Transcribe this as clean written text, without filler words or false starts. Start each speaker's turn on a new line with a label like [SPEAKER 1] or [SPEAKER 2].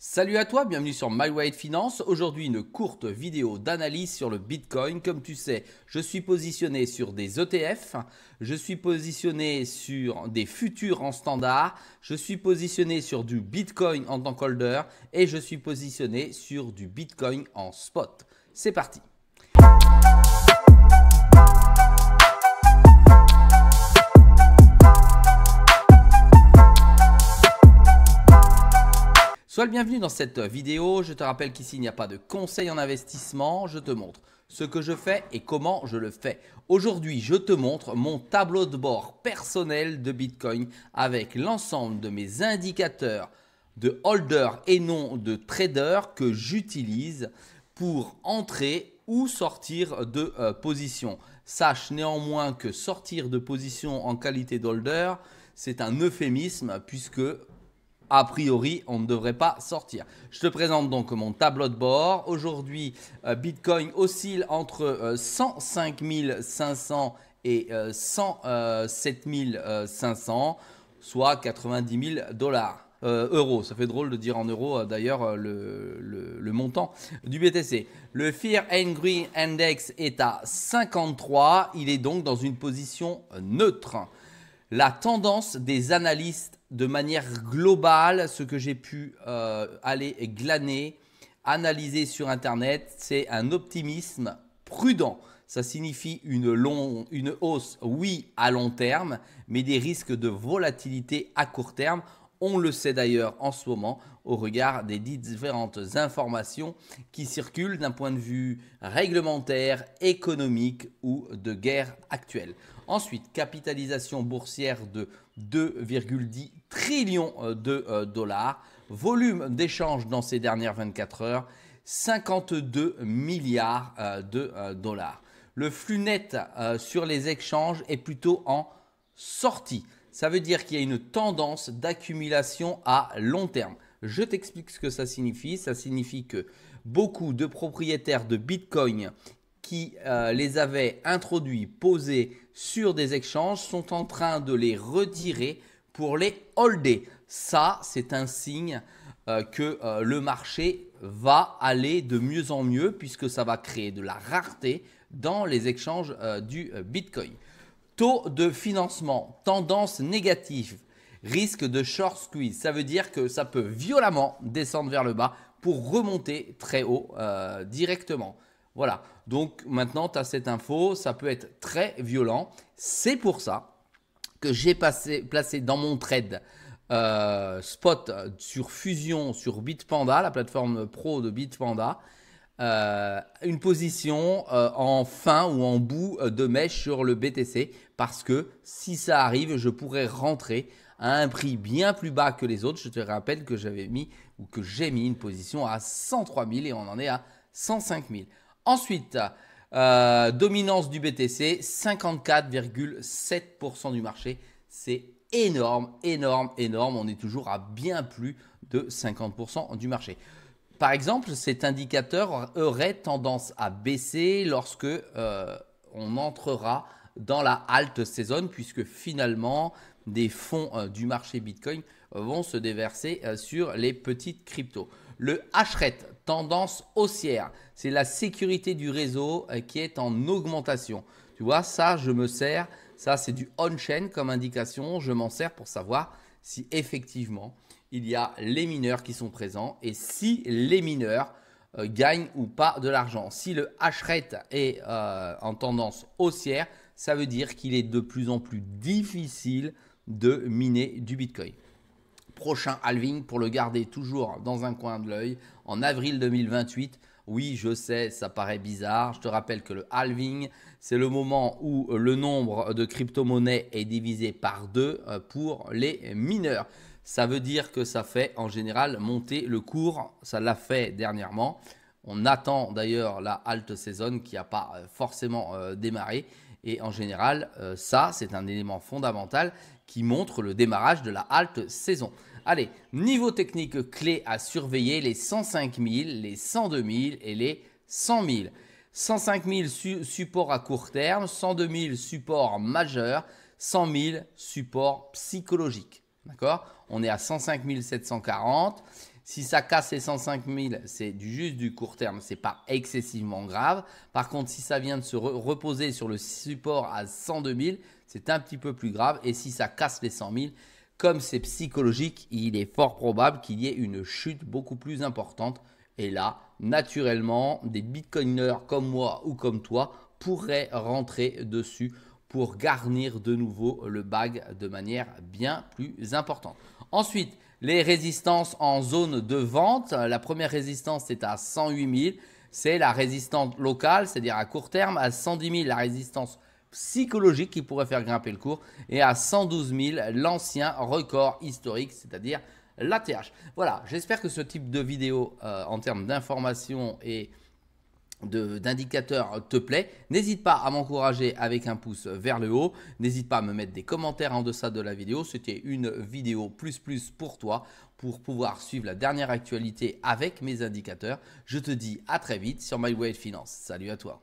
[SPEAKER 1] Salut à toi, bienvenue sur MyWallet Finance. Aujourd'hui, une courte vidéo d'analyse sur le Bitcoin. Comme tu sais, je suis positionné sur des ETF, je suis positionné sur des futurs en standard, je suis positionné sur du Bitcoin en tant qu'holder et je suis positionné sur du Bitcoin en spot. C'est parti. Sois le bienvenu dans cette vidéo. Je te rappelle qu'ici, il n'y a pas de conseil en investissement. Je te montre ce que je fais et comment je le fais. Aujourd'hui, je te montre mon tableau de bord personnel de Bitcoin avec l'ensemble de mes indicateurs de holder et non de trader que j'utilise pour entrer ou sortir de position. Sache néanmoins que sortir de position en qualité d'holder, c'est un euphémisme puisque a priori, on ne devrait pas sortir. Je te présente donc mon tableau de bord. Aujourd'hui, Bitcoin oscille entre 105 500 et 107 500, soit 90 000 dollars. Euros, ça fait drôle de dire en euros d'ailleurs le montant du BTC. Le Fear and Greed Index est à 53, il est donc dans une position neutre. La tendance des analystes de manière globale, ce que j'ai pu aller glaner, analyser sur Internet, c'est un optimisme prudent. Ça signifie une hausse, oui, à long terme, mais des risques de volatilité à court terme. On le sait d'ailleurs en ce moment au regard des différentes informations qui circulent d'un point de vue réglementaire, économique ou de guerre actuelle. Ensuite, capitalisation boursière de 2,10 trillions de dollars. Volume d'échange dans ces dernières 24 heures, 52 milliards de dollars. Le flux net sur les échanges est plutôt en sortie. Ça veut dire qu'il y a une tendance d'accumulation à long terme. Je t'explique ce que ça signifie. Ça signifie que beaucoup de propriétaires de Bitcoin qui les avaient introduits, posés sur des échanges, sont en train de les retirer pour les holder. Ça, c'est un signe que le marché va aller de mieux en mieux puisque ça va créer de la rareté dans les échanges du Bitcoin. Taux de financement, tendance négative, risque de short squeeze. Ça veut dire que ça peut violemment descendre vers le bas pour remonter très haut directement. Voilà, donc maintenant tu as cette info, ça peut être très violent. C'est pour ça que j'ai placé dans mon trade spot sur Fusion, sur Bitpanda, la plateforme pro de Bitpanda, une position en fin ou en bout de mèche sur le BTC parce que si ça arrive, je pourrais rentrer à un prix bien plus bas que les autres. Je te rappelle que j'ai mis une position à 103 000 et on en est à 105 000. Ensuite, dominance du BTC, 54,7% du marché. C'est énorme, énorme, énorme. On est toujours à bien plus de 50% du marché. Par exemple, cet indicateur aurait tendance à baisser lorsque on entrera dans la halte saison puisque finalement des fonds du marché Bitcoin vont se déverser sur les petites cryptos. Le hash-rate, tendance haussière, c'est la sécurité du réseau qui est en augmentation. Tu vois, ça je me sers, ça c'est du on-chain comme indication, je m'en sers pour savoir si effectivement il y a les mineurs qui sont présents et si les mineurs gagnent ou pas de l'argent. Si le hash rate est en tendance haussière, ça veut dire qu'il est de plus en plus difficile de miner du Bitcoin. Prochain halving pour le garder toujours dans un coin de l'œil en avril 2028. Oui, je sais, ça paraît bizarre. Je te rappelle que le halving, c'est le moment où le nombre de crypto-monnaies est divisé par 2 pour les mineurs. Ça veut dire que ça fait en général monter le cours. Ça l'a fait dernièrement. On attend d'ailleurs la halte saison qui n'a pas forcément démarré. Et en général, ça, c'est un élément fondamental qui montre le démarrage de la halte saison. Allez, niveau technique clé à surveiller, les 105 000, les 102 000 et les 100 000. 105 000 supports à court terme, 102 000 supports majeurs, 100 000 supports psychologiques. D'accord? On est à 105 740. Si ça casse les 105 000, c'est juste du court terme, ce n'est pas excessivement grave. Par contre, si ça vient de se reposer sur le support à 102 000, c'est un petit peu plus grave. Et si ça casse les 100 000, comme c'est psychologique, il est fort probable qu'il y ait une chute beaucoup plus importante. Et là, naturellement, des bitcoiners comme moi ou comme toi pourraient rentrer dessus pour garnir de nouveau le bag de manière bien plus importante. Ensuite, les résistances en zone de vente. La première résistance, c'est à 108 000. C'est la résistance locale, c'est-à-dire à court terme. À 110 000, la résistance psychologique qui pourrait faire grimper le cours. Et à 112 000, l'ancien record historique, c'est-à-dire l'ATH. Voilà, j'espère que ce type de vidéo en termes d'information et d'indicateurs te plaît. N'hésite pas à m'encourager avec un pouce vers le haut. N'hésite pas à me mettre des commentaires en deçà de la vidéo. C'était une vidéo plus pour toi pour pouvoir suivre la dernière actualité avec mes indicateurs. Je te dis à très vite sur My Way Finance. Salut à toi.